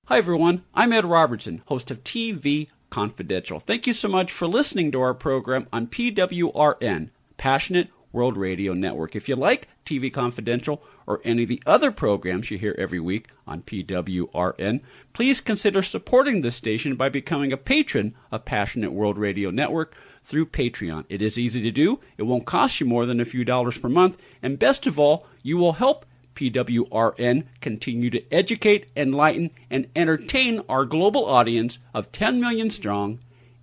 Hi, everyone. I'm Ed Robertson, host of TV Confidential. Thank you so much for listening to our program on PWRN, Passionate World Radio Network. If you like TV Confidential or any of the other programs you hear every week on PWRN, please consider supporting this station by becoming a patron of Passionate World Radio Network through Patreon. It is easy to do. It won't cost you more than a few dollars per month. And best of all, you will help PWRN continue to educate, enlighten, and entertain our global audience of 10 million strong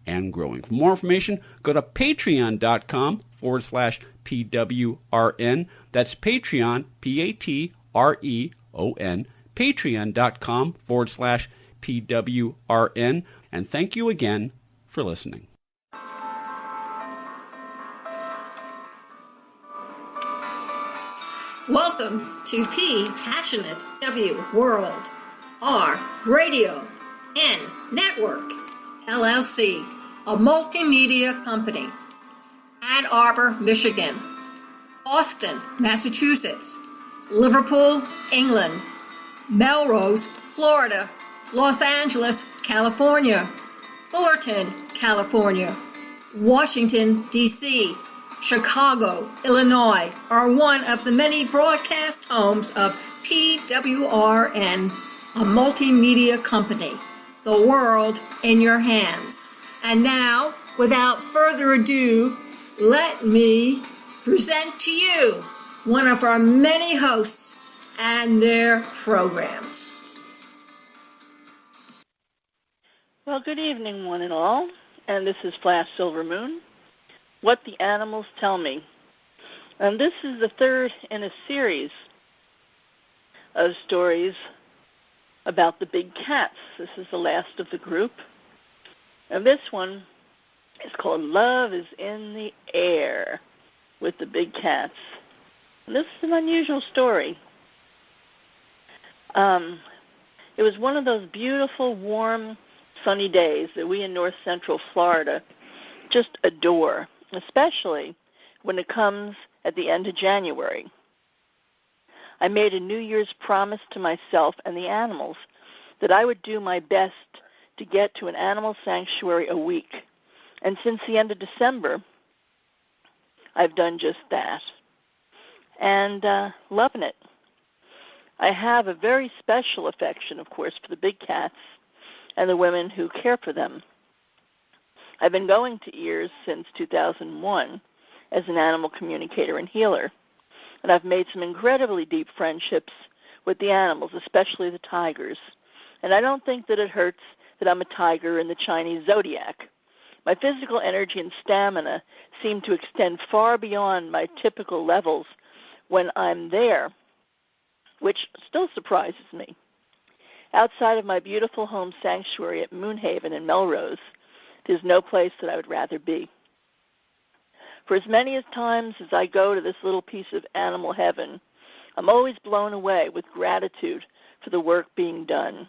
and growing. For more information, go to patreon.com/PWRN. That's Patreon, Patreon, patreon.com/PWRN. And thank you again for listening. Welcome to P Passionate W World R Radio N Network LLC, a multimedia company. Ann Arbor, Michigan, Boston, Massachusetts, Liverpool, England, Melrose, Florida, Los Angeles, California, Fullerton, California, Washington, D.C., Chicago, Illinois are one of the many broadcast homes of PWRN, a multimedia company. The world in your hands. And now, without further ado, let me present to you one of our many hosts and their programs. Well, good evening, one and all. And this is Flash Silvermoon. What the Animals Tell Me. And this is the third in a series of stories about the big cats. This is the last of the group. And this one is called Love is in the Air with the Big Cats. And this is an unusual story. It was one of those beautiful, warm, sunny days that we in north central Florida just adore, especially when it comes at the end of January. I made a New Year's promise to myself and the animals that I would do my best to get to an animal sanctuary a week. And since the end of December, I've done just that. And loving it. I have a very special affection, of course, for the big cats and the women who care for them. I've been going to ears since 2001 as an animal communicator and healer, and I've made some incredibly deep friendships with the animals, especially the tigers. And I don't think that it hurts that I'm a tiger in the Chinese zodiac. My physical energy and stamina seem to extend far beyond my typical levels when I'm there, which still surprises me. Outside of my beautiful home sanctuary at Moonhaven in Melrose, there's no place that I would rather be. For as many times as I go to this little piece of animal heaven, I'm always blown away with gratitude for the work being done,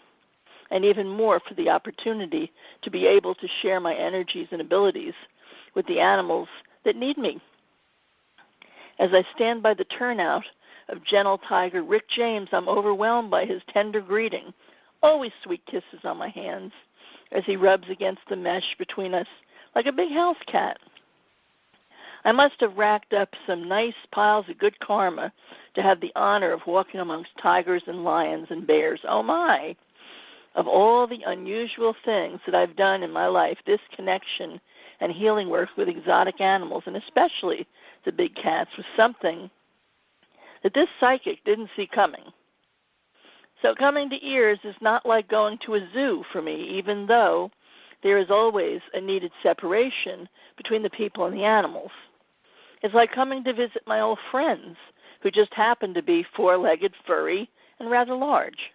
and even more for the opportunity to be able to share my energies and abilities with the animals that need me. As I stand by the turnout of gentle tiger Rick James, I'm overwhelmed by his tender greeting, always sweet kisses on my hands, as he rubs against the mesh between us like a big house cat. I must have racked up some nice piles of good karma to have the honor of walking amongst tigers and lions and bears. Oh, my! Of all the unusual things that I've done in my life, this connection and healing work with exotic animals, and especially the big cats, was something that this psychic didn't see coming. So coming to ears is not like going to a zoo for me, even though there is always a needed separation between the people and the animals. It's like coming to visit my old friends who just happen to be four-legged, furry, and rather large.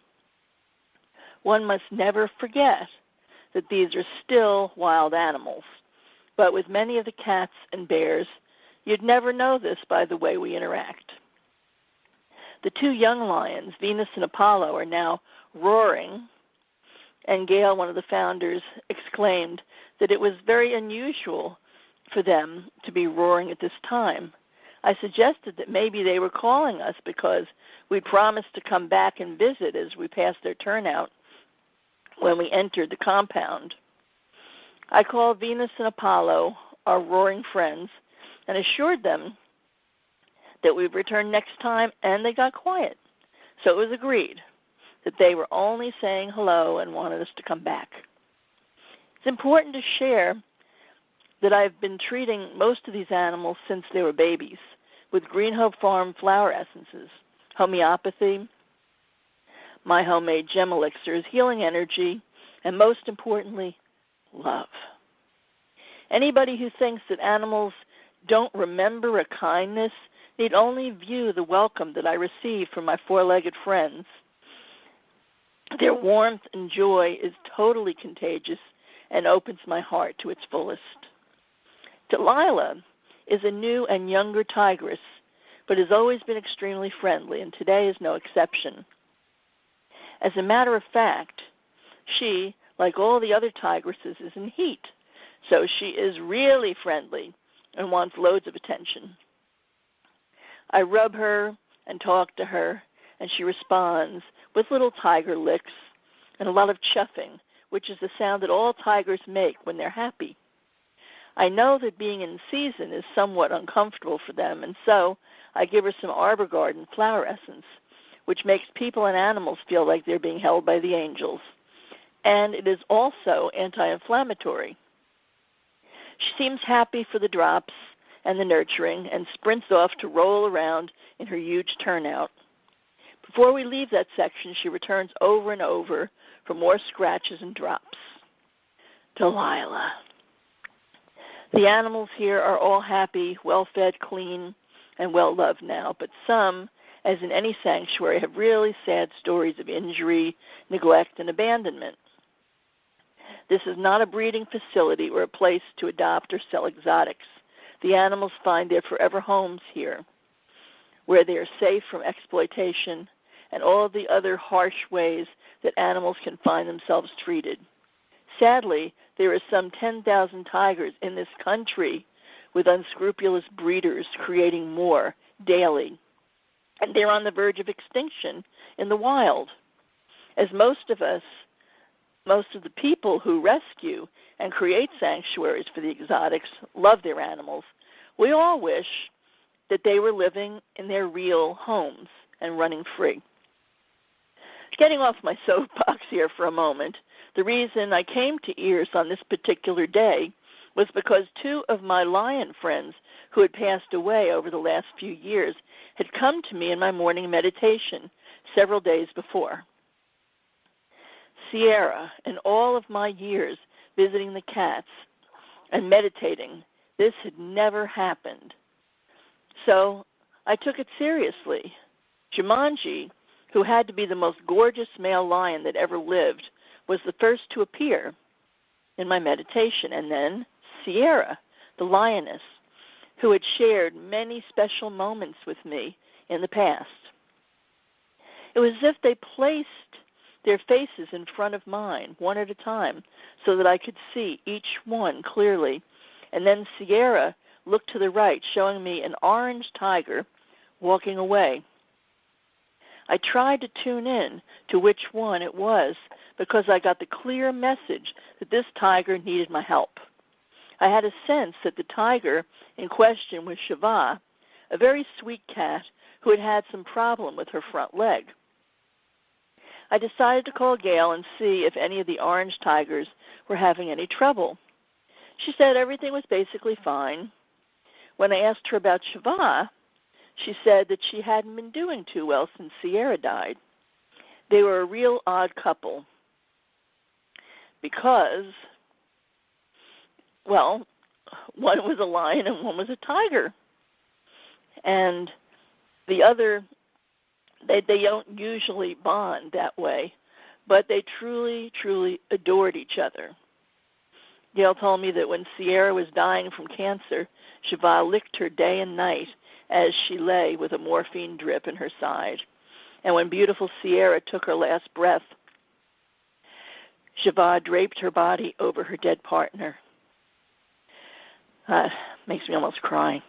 One must never forget that these are still wild animals. But with many of the cats and bears, you'd never know this by the way we interact. The two young lions, Venus and Apollo, are now roaring, and Gail, one of the founders, exclaimed that it was very unusual for them to be roaring at this time. I suggested that maybe they were calling us because we promised to come back and visit as we passed their turnout when we entered the compound. I called Venus and Apollo, our roaring friends, and assured them that we'd return next time, and they got quiet. So it was agreed that they were only saying hello and wanted us to come back. It's important to share that I've been treating most of these animals since they were babies with Green Hope Farm flower essences, homeopathy, my homemade gem elixirs, healing energy, and most importantly, love. Anybody who thinks that animals don't remember a kindness need only view the welcome that I receive from my four-legged friends. Their warmth and joy is totally contagious and opens my heart to its fullest. Delilah is a new and younger tigress, but has always been extremely friendly, and today is no exception. As a matter of fact, she, like all the other tigresses, is in heat, so she is really friendly and wants loads of attention. I rub her and talk to her, and she responds with little tiger licks and a lot of chuffing, which is the sound that all tigers make when they're happy. I know that being in season is somewhat uncomfortable for them, and so I give her some arbor garden flower essence, which makes people and animals feel like they're being held by the angels. And it is also anti-inflammatory. She seems happy for the drops and the nurturing and sprints off to roll around in her huge turnout. Before we leave that section, she returns over and over for more scratches and drops. Delilah. The animals here are all happy, well-fed, clean, and well-loved now, but some, as in any sanctuary, have really sad stories of injury, neglect, and abandonment. This is not a breeding facility or a place to adopt or sell exotics. The animals find their forever homes here, where they are safe from exploitation and all of the other harsh ways that animals can find themselves treated. Sadly, there are some 10,000 tigers in this country, with unscrupulous breeders creating more daily. And they're on the verge of extinction in the wild. As most of the people who rescue and create sanctuaries for the exotics love their animals, we all wish that they were living in their real homes and running free. Getting off my soapbox here for a moment, the reason I came to Ears on this particular day was because two of my lion friends who had passed away over the last few years had come to me in my morning meditation several days before. Sierra, in all of my years visiting the cats and meditating, this had never happened. So I took it seriously. Jumanji, who had to be the most gorgeous male lion that ever lived, was the first to appear in my meditation. And then Sierra, the lioness, who had shared many special moments with me in the past. It was as if they placed their faces in front of mine, one at a time, so that I could see each one clearly. And then Sierra looked to the right, showing me an orange tiger walking away. I tried to tune in to which one it was because I got the clear message that this tiger needed my help. I had a sense that the tiger in question was Shiva, a very sweet cat who had had some problem with her front leg. I decided to call Gail and see if any of the orange tigers were having any trouble. She said everything was basically fine. When I asked her about Shiva, she said that she hadn't been doing too well since Sierra died. They were a real odd couple because, well, one was a lion and one was a tiger. And the other, they don't usually bond that way, but they truly, truly adored each other. Gail told me that when Sierra was dying from cancer, Shiva licked her day and night as she lay with a morphine drip in her side. And when beautiful Sierra took her last breath, Shiva draped her body over her dead partner. Makes me almost cry.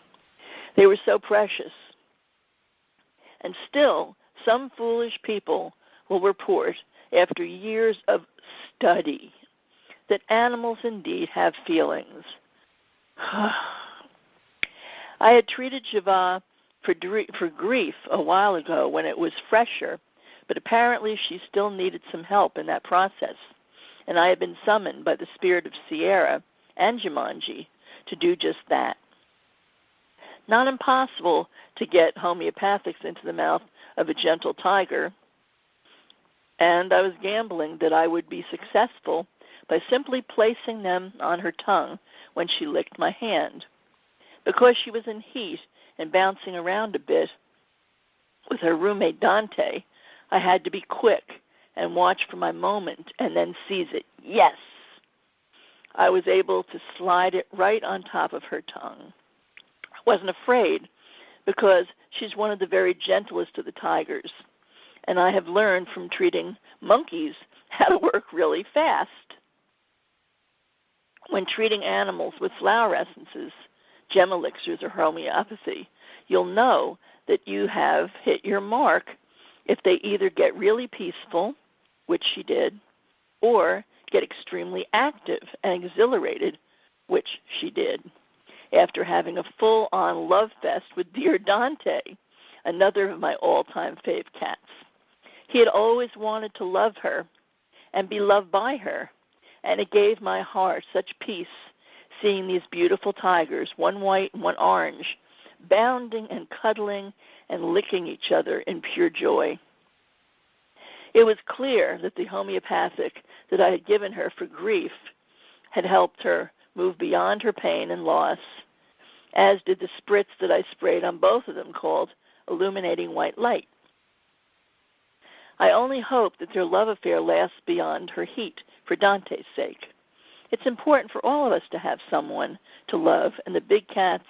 They were so precious. And still, some foolish people will report, after years of study that animals indeed have feelings. I had treated Shiva for grief a while ago when it was fresher, but apparently she still needed some help in that process, and I had been summoned by the spirit of Sierra and Jumanji to do just that. Not impossible to get homeopathics into the mouth of a gentle tiger, and I was gambling that I would be successful by simply placing them on her tongue when she licked my hand. Because she was in heat and bouncing around a bit with her roommate Dante, I had to be quick and watch for my moment and then seize it. Yes! I was able to slide it right on top of her tongue. I wasn't afraid because she's one of the very gentlest of the tigers, and I have learned from treating monkeys how to work really fast. When treating animals with flower essences, gem elixirs, or homeopathy, you'll know that you have hit your mark if they either get really peaceful, which she did, or get extremely active and exhilarated, which she did, after having a full-on love fest with dear Dante, another of my all-time fave cats. He had always wanted to love her and be loved by her, and it gave my heart such peace seeing these beautiful tigers, one white and one orange, bounding and cuddling and licking each other in pure joy. It was clear that the homeopathic that I had given her for grief had helped her move beyond her pain and loss, as did the spritz that I sprayed on both of them called Illuminating White Light. I only hope that their love affair lasts beyond her heat for Dante's sake. It's important for all of us to have someone to love, and the big cats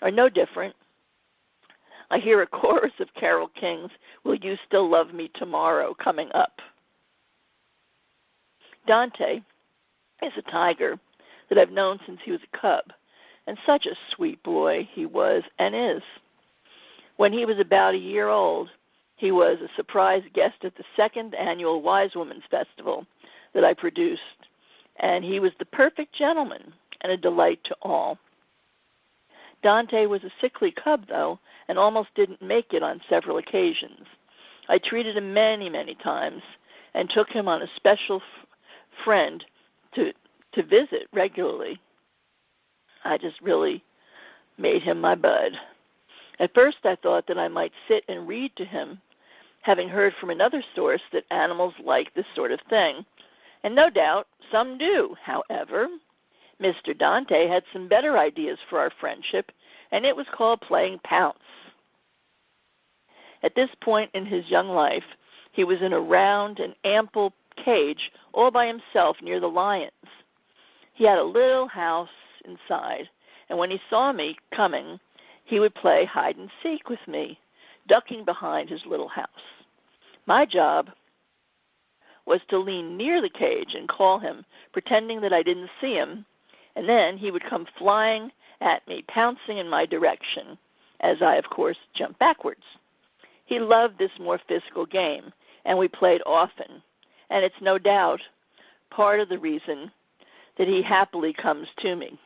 are no different. I hear a chorus of Carole King's "Will You Still Love Me Tomorrow" coming up. Dante is a tiger that I've known since he was a cub, and such a sweet boy he was and is. When he was about a year old, he was a surprise guest at the second annual Wise Women's Festival that I produced, and he was the perfect gentleman and a delight to all. Dante was a sickly cub, though, and almost didn't make it on several occasions. I treated him many, many times and took him on a special friend to visit regularly. I just really made him my bud. At first I thought that I might sit and read to him, having heard from another source that animals like this sort of thing. And no doubt some do. However, Mr. Dante had some better ideas for our friendship, and it was called playing pounce. At this point in his young life, he was in a round and ample cage all by himself near the lions. He had a little house inside, and when he saw me coming, he would play hide and seek with me, ducking behind his little house. My job was to lean near the cage and call him, pretending that I didn't see him, and then he would come flying at me, pouncing in my direction, as I, of course, jumped backwards. He loved this more physical game, and we played often, and it's no doubt part of the reason that he happily comes to me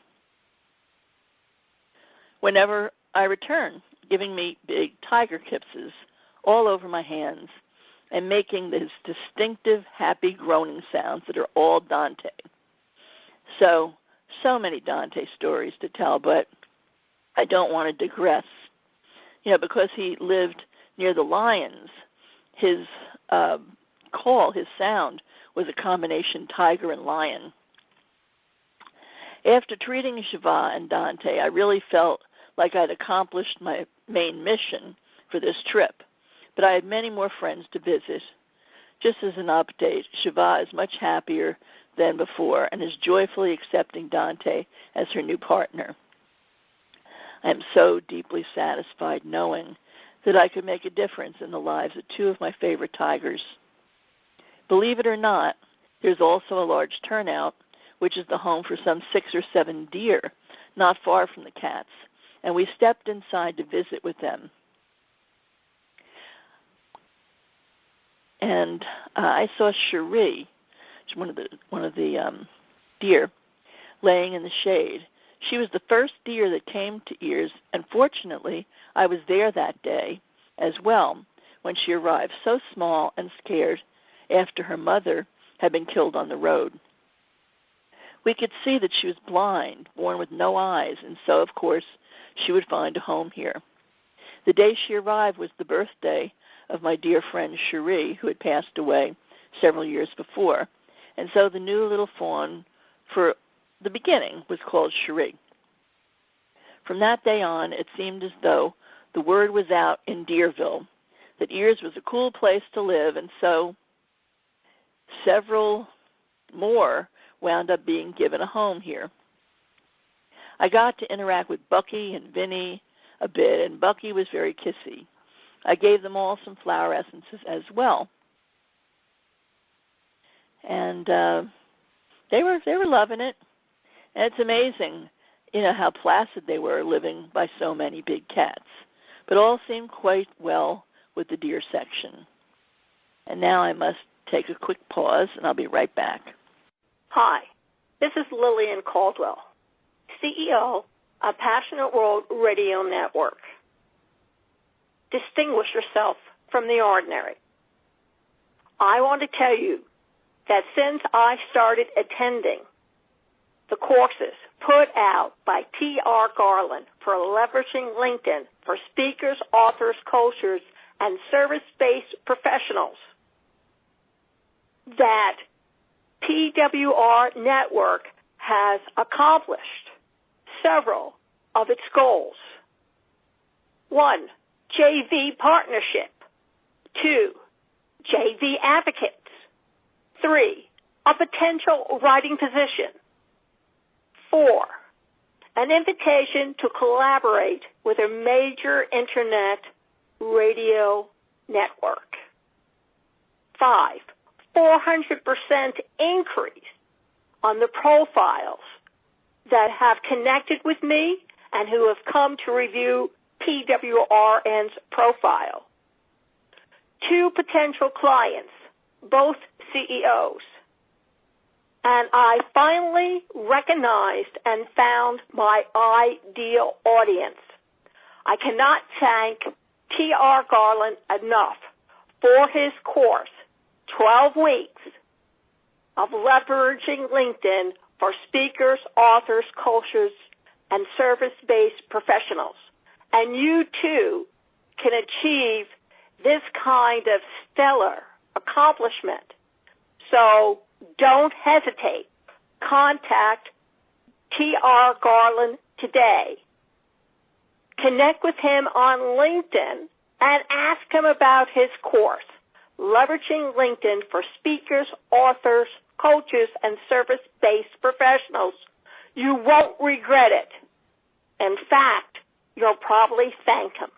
whenever I return, giving me big tiger kisses all over my hands and making these distinctive, happy groaning sounds that are all Dante. So many Dante stories to tell, but I don't want to digress. Because he lived near the lions, his call, his sound, was a combination tiger and lion. After treating Shiva and Dante, I really felt like I'd accomplished my main mission for this trip, but I had many more friends to visit. Just as an update, Shiva is much happier than before and is joyfully accepting Dante as her new partner. I am so deeply satisfied knowing that I could make a difference in the lives of two of my favorite tigers. Believe it or not, there's also a large turnout, which is the home for some 6 or 7 deer, not far from the cats, and we stepped inside to visit with them. And I saw Cherie, one of the deer, laying in the shade. She was the first deer that came to Ears, and fortunately, I was there that day as well when she arrived, so small and scared after her mother had been killed on the road. We could see that she was blind, born with no eyes, and so, of course, she would find a home here. The day she arrived was the birthday of my dear friend Cherie, who had passed away several years before, and so the new little fawn for the beginning was called Cherie. From that day on, it seemed as though the word was out in Deerville that Ears was a cool place to live, and so several more wound up being given a home here. I got to interact with Bucky and Vinny a bit, and Bucky was very kissy. I gave them all some flower essences as well. And they were loving it. And it's amazing, how placid they were living by so many big cats. But all seemed quite well with the deer section. And now I must take a quick pause, and I'll be right back. Hi, this is Lillian Caldwell, CEO of Passionate World Radio Network. Distinguish yourself from the ordinary. I want to tell you that since I started attending the courses put out by T.R. Garland for leveraging LinkedIn for speakers, authors, coaches, and service-based professionals, that PWR Network has accomplished several of its goals. 1, JV partnership. 2, JV advocates. 3, a potential writing position. 4, an invitation to collaborate with a major internet radio network. 5, 400% increase on the profiles that have connected with me and who have come to review PWRN's profile. 2 potential clients, both CEOs. And I finally recognized and found my ideal audience. I cannot thank T.R. Garland enough for his course, 12 weeks of leveraging LinkedIn for speakers, authors, coaches, and service-based professionals. And you, too, can achieve this kind of stellar accomplishment. So don't hesitate. Contact T.R. Garland today. Connect with him on LinkedIn and ask him about his course, Leveraging LinkedIn for Speakers, Authors, Coaches, and Service-Based Professionals. You won't regret it. In fact, you'll probably thank him.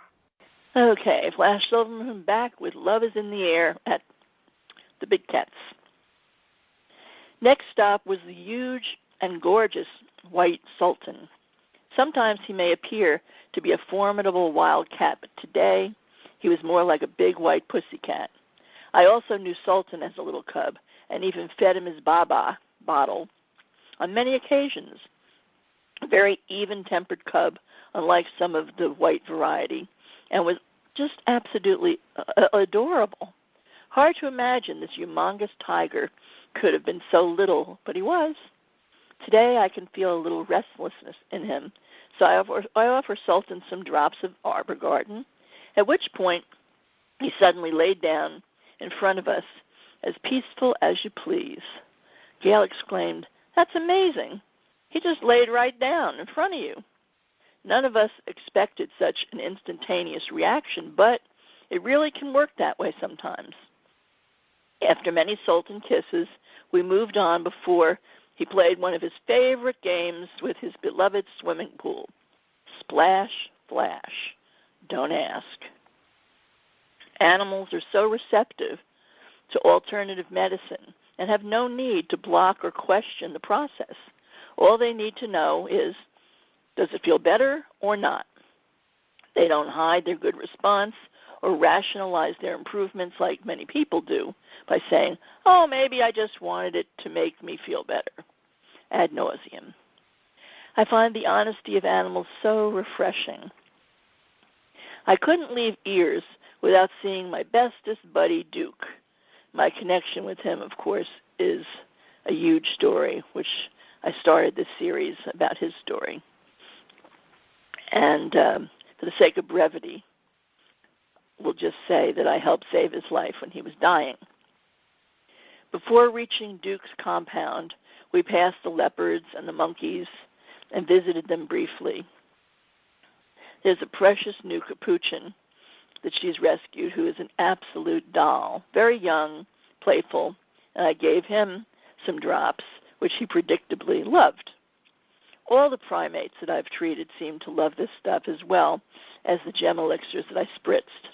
Okay, Flash Silvermoon back with Love is in the Air at the Big Cats. Next stop was the huge and gorgeous white sultan. Sometimes he may appear to be a formidable wild cat, but today he was more like a big white pussycat. I also knew Sultan as a little cub and even fed him his baba bottle on many occasions. A very even-tempered cub, unlike some of the white variety, and was just absolutely adorable. Hard to imagine this humongous tiger could have been so little, but he was. Today I can feel a little restlessness in him, so I offer Sultan some drops of Arbor Garden, at which point he suddenly laid down in front of us, as peaceful as you please. Gail exclaimed, "That's amazing. He just laid right down in front of you." None of us expected such an instantaneous reaction, but it really can work that way sometimes. After many Sultan kisses, we moved on before he played one of his favorite games with his beloved swimming pool. Splash, flash. Don't ask. Animals are so receptive to alternative medicine and have no need to block or question the process. All they need to know is, does it feel better or not? They don't hide their good response or rationalize their improvements like many people do by saying, oh, maybe I just wanted it to make me feel better, ad nauseum. I find the honesty of animals so refreshing. I couldn't leave ears without seeing my bestest buddy, Duke. My connection with him, of course, is a huge story, which I started this series about his story. And for the sake of brevity, we'll just say that I helped save his life when he was dying. Before reaching Duke's compound, we passed the leopards and the monkeys and visited them briefly. There's a precious new capuchin that she's rescued who is an absolute doll, very young, playful, and I gave him some drops, which he predictably loved. All the primates that I've treated seem to love this stuff as well as the gem elixirs that I spritzed.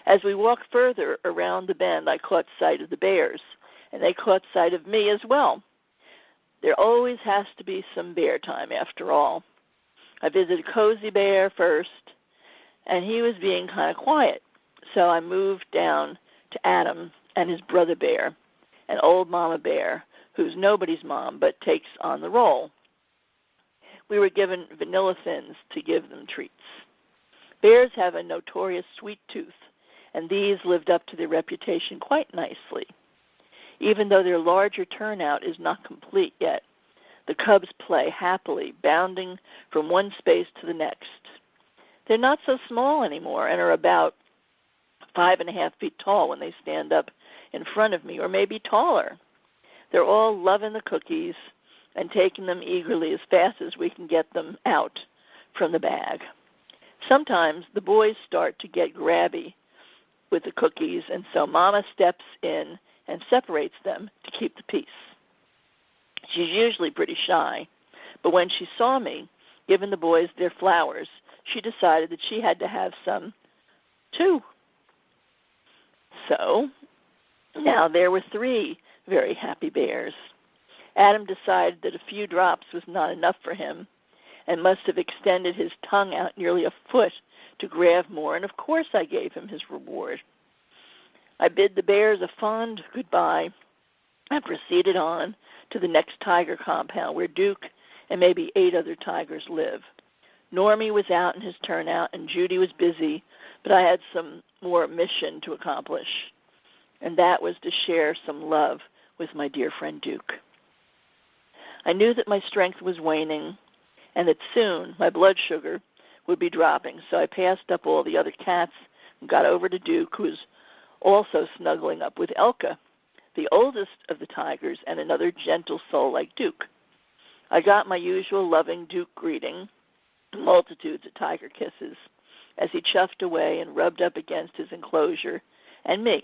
As we walked further around the bend, I caught sight of the bears, and they caught sight of me as well. There always has to be some bear time after all. I visited Cozy Bear first, and he was being kind of quiet, so I moved down to Adam and his brother bear, an old mama bear who's nobody's mom but takes on the role. We were given vanilla thins to give them treats. Bears have a notorious sweet tooth, and these lived up to their reputation quite nicely. Even though their larger turnout is not complete yet, the cubs play happily, bounding from one space to the next. They're not so small anymore and are about 5.5 feet tall when they stand up in front of me, or maybe taller. They're all loving the cookies and taking them eagerly as fast as we can get them out from the bag. Sometimes the boys start to get grabby with the cookies, and so Mama steps in and separates them to keep the peace. She's usually pretty shy, but when she saw me giving the boys their flowers, she decided that she had to have some too. So now there were 3 very happy bears. Adam decided that a few drops was not enough for him and must have extended his tongue out nearly a foot to grab more, and of course I gave him his reward. I bid the bears a fond goodbye and proceeded on to the next tiger compound where Duke and maybe 8 other tigers live. Normie was out in his turnout and Judy was busy, but I had some more mission to accomplish, and that was to share some love with my dear friend Duke. I knew that my strength was waning and that soon my blood sugar would be dropping, so I passed up all the other cats and got over to Duke, who was also snuggling up with Elka, the oldest of the tigers and another gentle soul like Duke. I got my usual loving Duke greeting, multitudes of tiger kisses, as he chuffed away and rubbed up against his enclosure and me.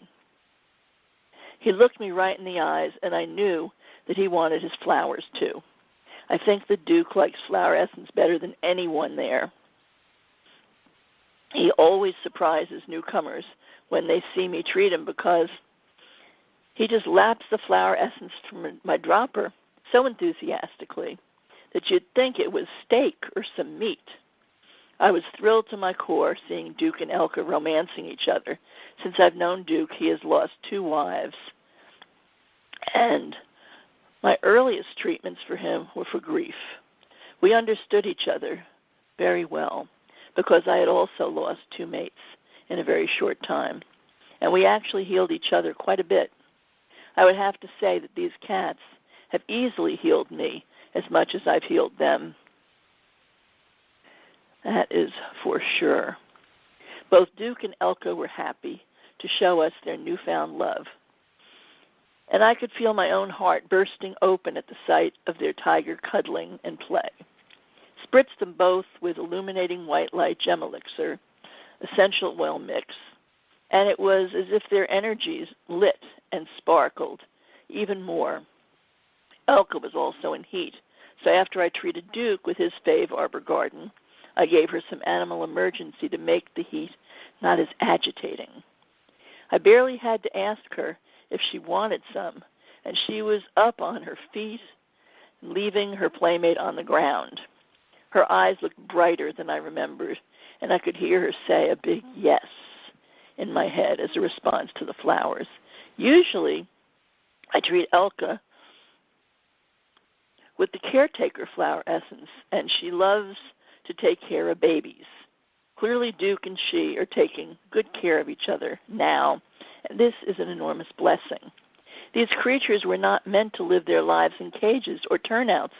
He looked me right in the eyes, and I knew that he wanted his flowers too. I think the Duke likes flower essence better than anyone there. He always surprises newcomers when they see me treat him because he just laps the flower essence from my dropper so enthusiastically that you'd think it was steak or some meat. I was thrilled to my core seeing Duke and Elka romancing each other. Since I've known Duke, he has lost 2 wives. And my earliest treatments for him were for grief. We understood each other very well because I had also lost 2 mates in a very short time. And we actually healed each other quite a bit. I would have to say that these cats have easily healed me as much as I've healed them. That is for sure. Both Duke and Elka were happy to show us their newfound love. And I could feel my own heart bursting open at the sight of their tiger cuddling and play. Spritzed them both with illuminating white light gem elixir, essential oil mix, and it was as if their energies lit and sparkled even more. Elka was also in heat, so after I treated Duke with his fave arbor garden, I gave her some animal emergency to make the heat not as agitating. I barely had to ask her if she wanted some, and she was up on her feet, leaving her playmate on the ground. Her eyes looked brighter than I remembered, and I could hear her say a big yes in my head as a response to the flowers. Usually, I treat Elka with the caretaker flower essence, and she loves to take care of babies. Clearly, Duke and she are taking good care of each other now, and this is an enormous blessing. These creatures were not meant to live their lives in cages or turnouts,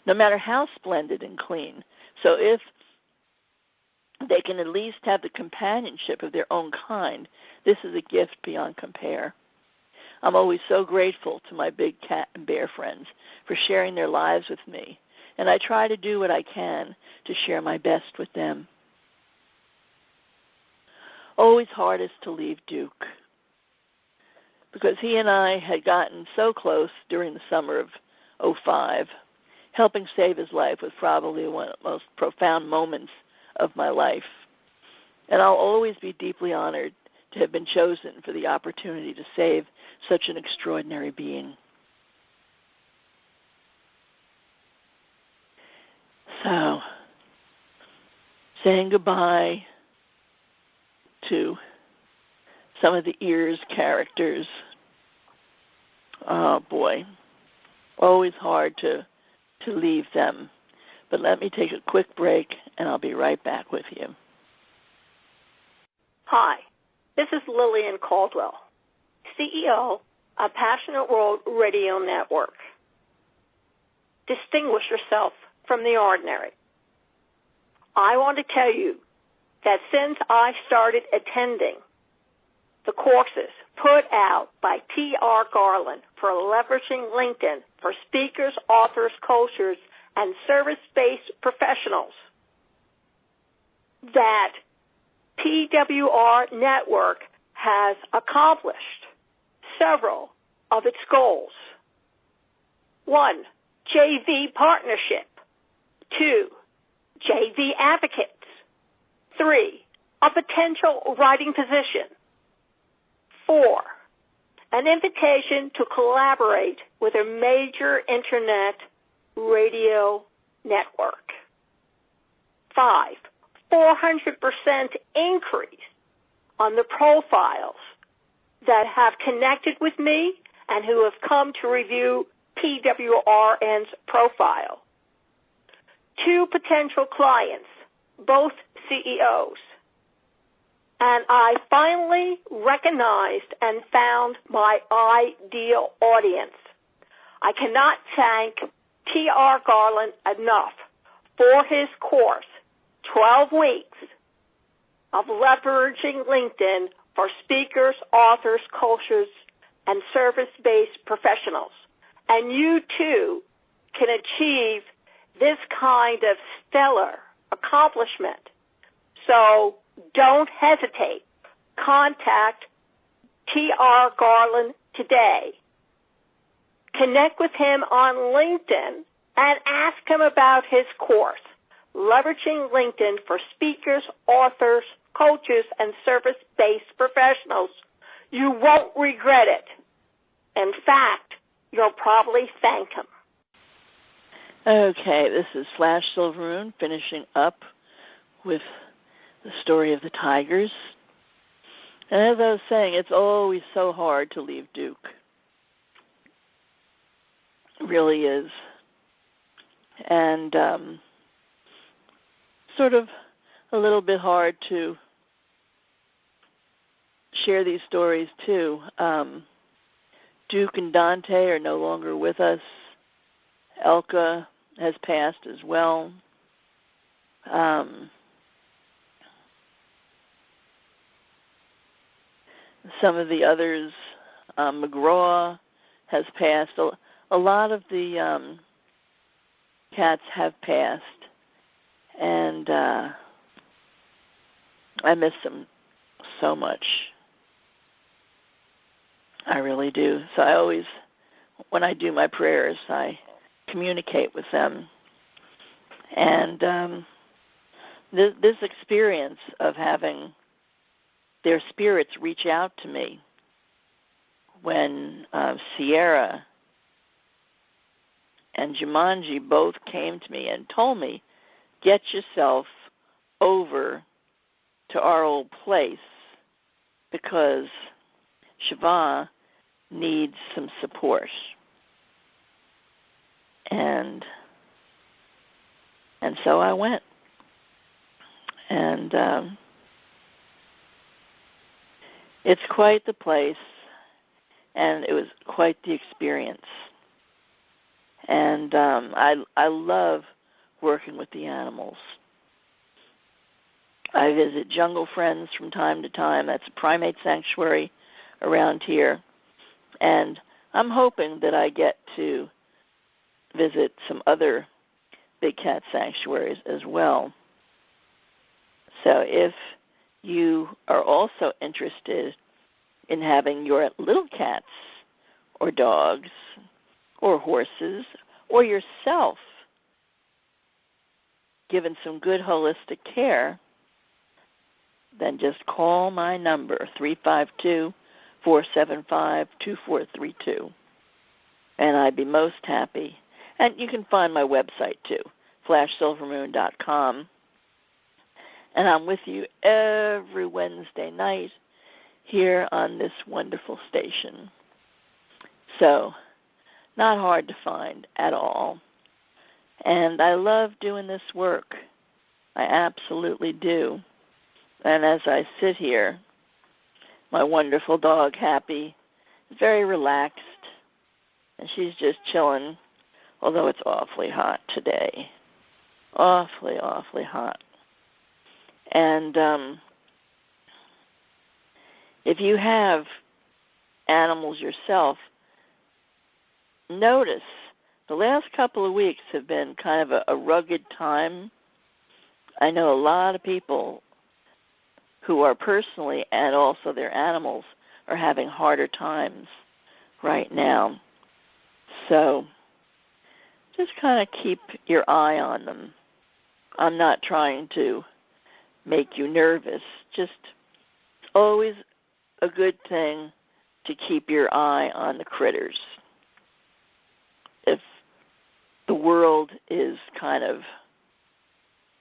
no matter how splendid and clean. So if they can at least have the companionship of their own kind, this is a gift beyond compare. I'm always so grateful to my big cat and bear friends for sharing their lives with me, and I try to do what I can to share my best with them. Always hardest to leave Duke, because he and I had gotten so close during the summer of '05. Helping save his life was probably one of the most profound moments of my life. And I'll always be deeply honored to have been chosen for the opportunity to save such an extraordinary being. So, saying goodbye to some of the Ears characters. Oh boy, always hard to leave them. But let me take a quick break, and I'll be right back with you. Hi, this is Lillian Caldwell, CEO of Passionate World Radio Network. Distinguish yourself from the ordinary. I want to tell you that since I started attending the courses put out by T.R. Garland for leveraging LinkedIn for speakers, authors, coaches, and service-based professionals, that PWR Network has accomplished several of its goals. 1, JV partnership. 2, JV advocates. 3, a potential writing position. 4, an invitation to collaborate with a major internet radio network. 5, 400% increase on the profiles that have connected with me and who have come to review PWRN's profile. 2 potential clients, both CEOs. And I finally recognized and found my ideal audience. I cannot thank T.R. Garland enough for his course, 12 weeks of leveraging LinkedIn for speakers, authors, coaches, and service-based professionals. And you, too, can achieve this kind of stellar accomplishment. So don't hesitate. Contact T.R. Garland today. Connect with him on LinkedIn and ask him about his course, Leveraging LinkedIn for Speakers, Authors, Coaches, and Service-Based Professionals. You won't regret it. In fact, you'll probably thank him. Okay, this is Flash Silvermoon finishing up with the story of the Tigers. And as I was saying, it's always so hard to leave Duke. It really is. And sort of a little bit hard to share these stories, too. Duke and Dante are no longer with us. Elka has passed as well. Some of the others, McGraw has passed. A lot of the cats have passed, and I miss them so much. I really do. So I always, when I do my prayers, I communicate with them. And this experience of having their spirits reach out to me when Sierra and Jumanji both came to me and told me get yourself over to our old place because Shiva needs some support. And so I went. And it's quite the place, and it was quite the experience. And I love working with the animals. I visit Jungle Friends from time to time. That's a primate sanctuary around here. And I'm hoping that I get to visit some other big cat sanctuaries as well. So if you are also interested in having your little cats or dogs or horses or yourself given some good holistic care, then just call my number, 352-475-2432. And I'd be most happy. And you can find my website, too, flashsilvermoon.com. And I'm with you every Wednesday night here on this wonderful station. So, not hard to find at all. And I love doing this work. I absolutely do. And as I sit here, my wonderful dog, Happy, is very relaxed. And she's just chilling, although it's awfully hot today. Awfully, awfully hot. And if you have animals yourself, notice the last couple of weeks have been kind of a rugged time. I know a lot of people who are personally and also their animals are having harder times right now. So just kind of keep your eye on them. I'm not trying to make you nervous. Just always a good thing to keep your eye on the critters. If the world is kind of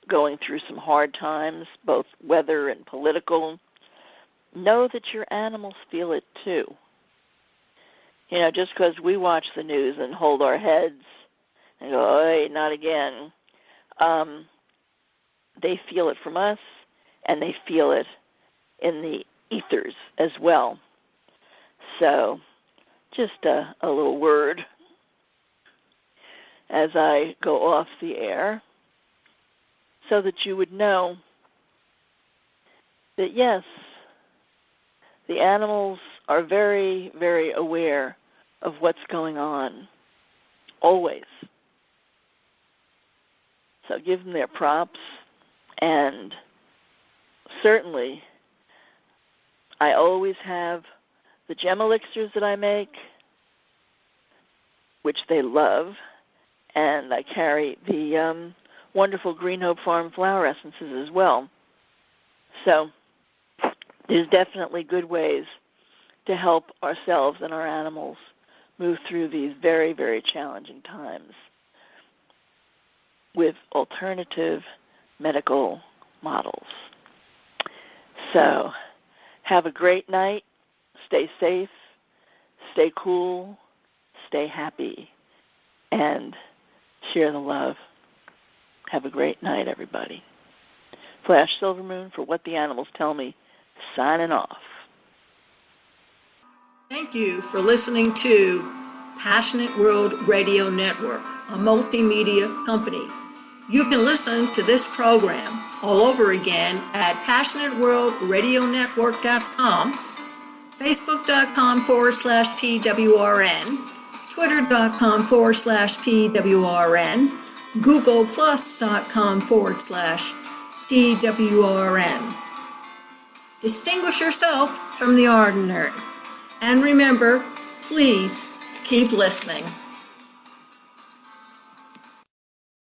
going through some hard times, both weather and political, know that your animals feel it too. You know, just because we watch the news and hold our heads and go, "Hey, not again," they feel it from us, and they feel it in the ethers as well. So, just a little word as I go off the air, so that you would know that, yes, the animals are very, very aware of what's going on, always. So give them their props, and certainly I always have the gem elixirs that I make, which they love, and I carry the wonderful Green Hope Farm flower essences as well. So there's definitely good ways to help ourselves and our animals move through these very, very challenging times with alternative medical models. So have a great night. Stay safe. Stay cool. Stay happy. And share the love. Have a great night, everybody. Flash Silvermoon for What the Animals Tell Me, signing off. Thank you for listening to Passionate World Radio Network, a multimedia company. You can listen to this program all over again at PassionateWorldRadioNetwork.com, Facebook.com/PWRN, Twitter.com/PWRN, GooglePlus.com/PWRN. Distinguish yourself from the ordinary. And remember, please keep listening.